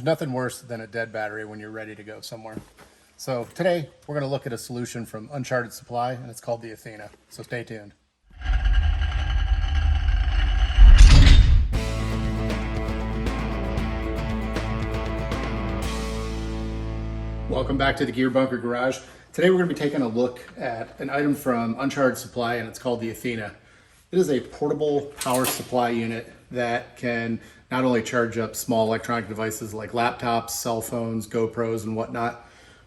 There's nothing worse than a dead battery when you're ready to go somewhere. So today we're going to look at a solution from Uncharted Supply, and it's called the Athena. So stay tuned. Welcome back to the Gear Bunker Garage. Today we're going to be taking a look at an item from Uncharted Supply, and it's called the Athena. It is a portable power supply unit that can not only charge up small electronic devices like laptops, cell phones, GoPros, and whatnot,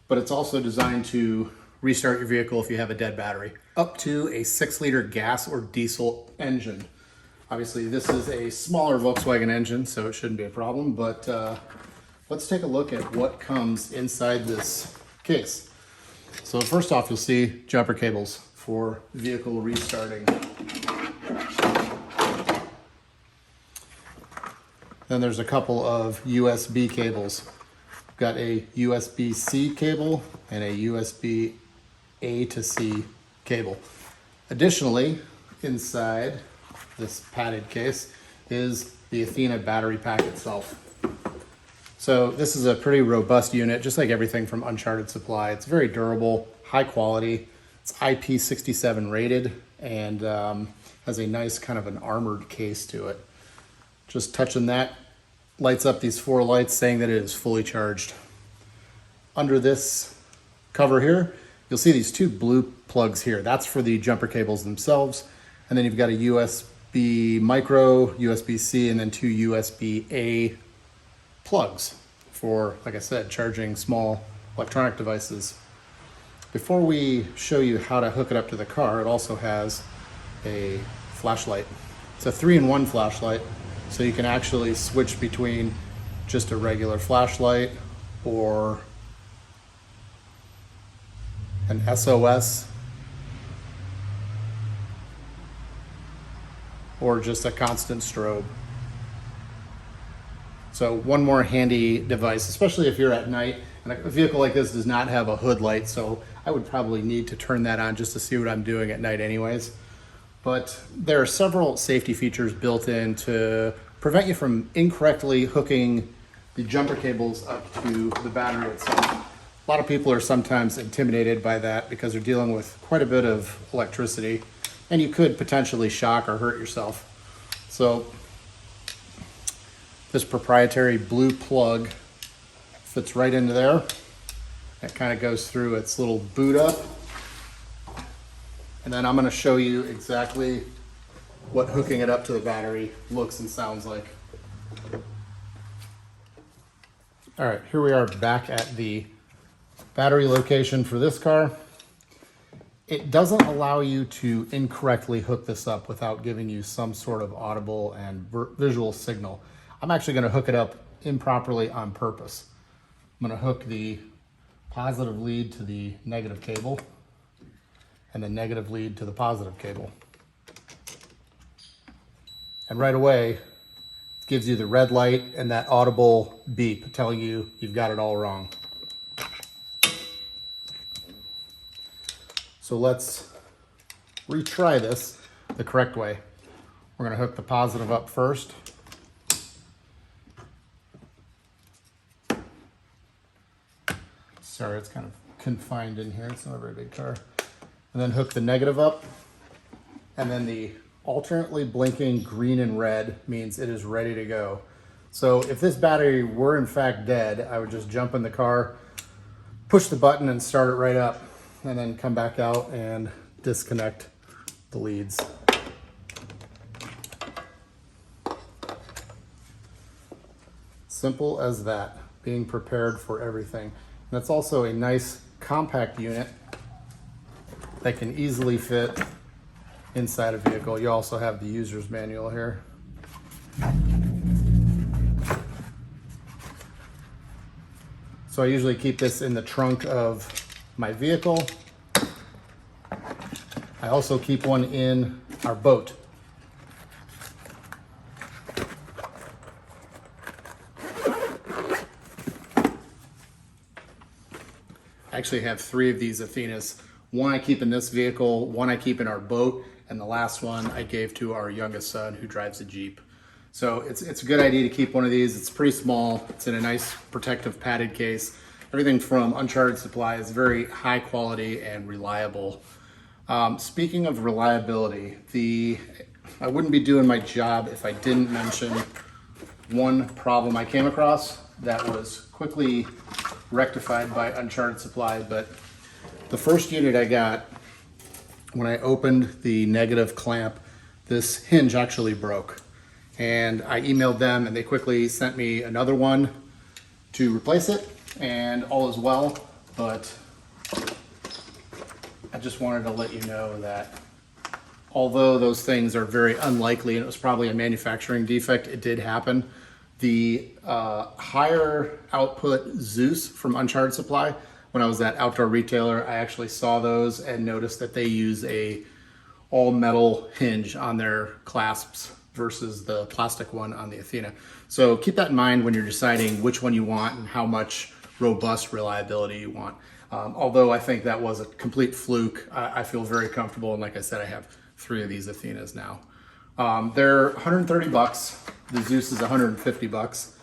but it's also designed to restart your vehicle if you have a dead battery. Up to a 6-liter gas or diesel engine. Obviously, this is a smaller Volkswagen engine, so it shouldn't be a problem, but let's take a look at what comes inside this case. So first off, you'll see jumper cables for vehicle restarting. Then there's a couple of USB cables. We've got a USB-C cable and a USB-A to C cable. Additionally, inside this padded case is the Athena battery pack itself. So this is a pretty robust unit, just like everything from Uncharted Supply. It's very durable, high quality. It's IP67 rated and has a nice kind of an armored case to it. Just touching that lights up these 4 lights saying that it is fully charged. Under this cover here, you'll see these 2 blue plugs here. That's for the jumper cables themselves. And then you've got a USB micro, USB-C, and then 2 USB-A plugs for, like I said, charging small electronic devices. Before we show you how to hook it up to the car, it also has a flashlight. It's a 3-in-1 flashlight, so you can actually switch between just a regular flashlight or an SOS or just a constant strobe. So one more handy device, especially if you're at night, and a vehicle like this does not have a hood light, so I would probably need to turn that on just to see what I'm doing at night anyways. But there are several safety features built in to prevent you from incorrectly hooking the jumper cables up to the battery itself. A lot of people are sometimes intimidated by that because they're dealing with quite a bit of electricity, and you could potentially shock or hurt yourself. So this proprietary blue plug fits right into there. It kind of goes through its little boot up. And then I'm going to show you exactly what hooking it up to the battery looks and sounds like. All right, here we are back at the battery location for this car. It doesn't allow you to incorrectly hook this up without giving you some sort of audible and visual signal. I'm actually going to hook it up improperly on purpose. I'm going to hook the positive lead to the negative cable and the negative lead to the positive cable. And right away, it gives you the red light and that audible beep telling you you've got it all wrong. So let's retry this the correct way. We're going to hook the positive up first. Sorry, it's kind of confined in here. It's not a very big car. And then hook the negative up. And then the alternately blinking green and red means it is ready to go. So if this battery were in fact dead, I would just jump in the car, push the button and start it right up, and then come back out and disconnect the leads. Simple as that, being prepared for everything. And it's also a nice compact unit that can easily fit inside a vehicle. You also have the user's manual here. So I usually keep this in the trunk of my vehicle. I also keep one in our boat. I actually have 3 of these Athenas. One I keep in this vehicle, one I keep in our boat, and the last one I gave to our youngest son who drives a Jeep. So it's a good idea to keep one of these. It's pretty small. It's in a nice protective padded case. Everything from Uncharted Supply is very high quality and reliable. Speaking of reliability, I wouldn't be doing my job if I didn't mention one problem I came across that was quickly rectified by Uncharted Supply. But the first unit I got, when I opened the negative clamp, this hinge actually broke. And I emailed them and they quickly sent me another one to replace it, and all is well. But I just wanted to let you know that although those things are very unlikely and it was probably a manufacturing defect, it did happen. The higher output Zeus from Uncharted Supply, when I was at Outdoor Retailer, I actually saw those and noticed that they use a all metal hinge on their clasps versus the plastic one on the Athena. So keep that in mind when you're deciding which one you want and how much robust reliability you want. Although I think that was a complete fluke, I feel very comfortable. And like I said, I have 3 of these Athenas now. They're 130 bucks. The Zeus is 150 bucks.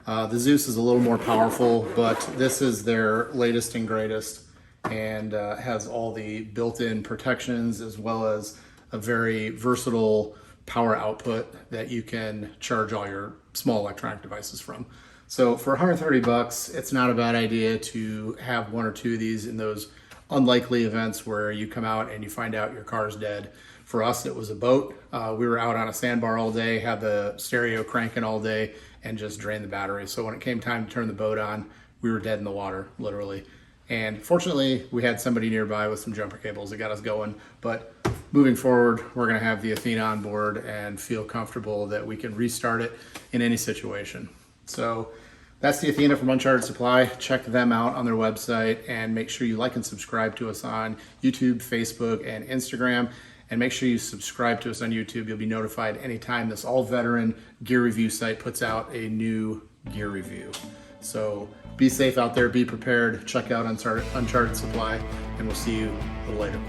The Zeus is a little more powerful, but this is their latest and greatest, and has all the built-in protections as well as a very versatile power output that you can charge all your small electronic devices from. So for 130 bucks, it's not a bad idea to have 1 or 2 of these in those unlikely events where you come out and you find out your car's dead. For us, it was a boat. We were out on a sandbar all day, had the stereo cranking all day, and just drained the battery. So when it came time to turn the boat on, we were dead in the water, literally. And fortunately, we had somebody nearby with some jumper cables that got us going. But moving forward, we're gonna have the Athena on board and feel comfortable that we can restart it in any situation. So that's the Athena from Uncharted Supply. Check them out on their website and make sure you like and subscribe to us on YouTube, Facebook, and Instagram. And make sure you subscribe to us on YouTube. You'll be notified anytime this all-veteran gear review site puts out a new gear review. So be safe out there, be prepared, check out Uncharted Supply, and we'll see you a little later.